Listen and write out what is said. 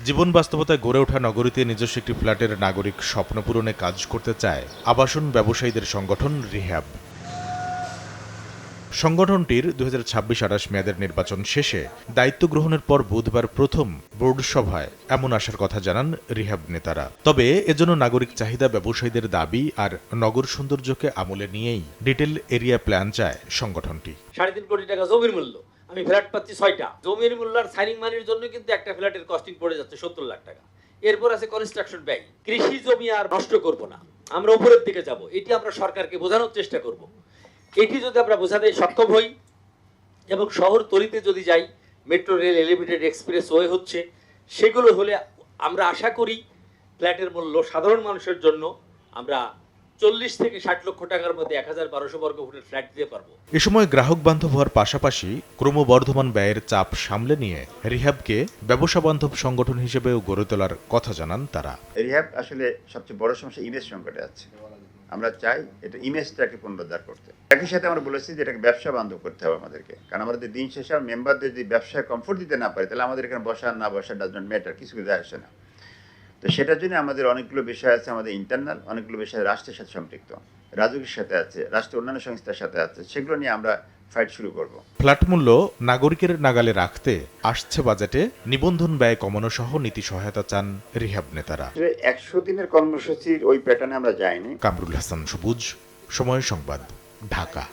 জীবন বাস্তবতায় গড়ে ওঠা নগরীতে নিজস্ব একটি ফ্ল্যাটের নাগরিক স্বপ্ন পূরণে কাজ করতে চায় আবাসন ব্যবসায়ীদের সংগঠন রিহ্যাব। সংগঠনটির 2026-28 মেয়াদের নির্বাচন শেষে দায়িত্ব গ্রহণের পর বুধবার প্রথম বোর্ড সভায় এমন আসার কথা জানান রিহ্যাব নেতারা। তবে এজন্য নাগরিক চাহিদা, ব্যবসায়ীদের দাবি আর নগর সৌন্দর্যকে আমলে নিয়েই ডিটেল এরিয়া প্ল্যান চায় সংগঠনটি। 3.5 কোটি টাকা জমির মূল্য, আমি ফ্ল্যাট পাচ্ছি 6টা। জমির মূল্য আর সাইনিং মানির জন্য কিন্তু একটা ফ্ল্যাটের কস্টিং পড়ে যাচ্ছে 70 লাখ টাকা। এরপর আছে কনস্ট্রাকশন ব্যয়। কৃষি জমি আর নষ্ট করব না, আমরা উপরের দিকে যাব, এটি আমরা সরকারকে বোঝানোর চেষ্টা করব। এটি যদি আমরা বোঝাতে সক্ষম হই এবং শহর তলিতে যদি যাই, metro rail, elevated express way হচ্ছে, সেগুলো হলে আমরা আশা করি ফ্ল্যাটের মূল্য সাধারণ মানুষের জন্য আমরা 40 থেকে 60 লক্ষ টাকার মধ্যে 1012 বর্গ ফুটের ফ্ল্যাট দিতে পারবো। এ সময় গ্রাহক বান্ধব হওয়ার পাশাপাশি ক্রমবর্ধমান ব্যয়ের চাপ সামলে নিয়ে রিহ্যাবকে ব্যবসা বান্ধব সংগঠন হিসেবেও গড়ে তোলার কথা জানান তারা। রিহ্যাব আসলে সবচেয়ে বড় সমস্যা ইমেজ সংকটে আছে। আমরা চাই এটা ইমেজটাকে পুনরুদ্ধার করতে। একই সাথে আমরা বলেছি যে এটাকে ব্যবসা বান্ধব করতে হবে আমাদেরকে, কারণ আমাদের দিন শেষে মেম্বারদের যদি ব্যবসায় কমফোর্ট দিতে না পারে তাহলে আমাদের এখানে বসা না বসা ডাজ নট ম্যাটার, কিছু যায় আসে না। তো সেটার জন্য আমাদের অনেকগুলো বিষয় আছে, আমাদের ইন্টারনাল অনেকগুলো বিষয় রাষ্ট্রের সাথে সম্পৃক্ত, রাজুকের সাথে আছে, রাষ্ট্রের অন্যান্য সংস্থার সাথে আছে, সেগুলো নিয়ে আমরা ফাইট শুরু করব। ফ্ল্যাট মূল্য নাগরিকের নাগালে রাখতে আসছে বাজেটে নিবন্ধন ব্যয় কমানো সহ নীতি সহায়তা চান রিহ্যাব নেতারা। 100 দিনের কর্মসূচির ওই প্যাটার্নে আমরা যাইনি। কামরুল হাসান সবুজ, সময় সংবাদ, ঢাকা।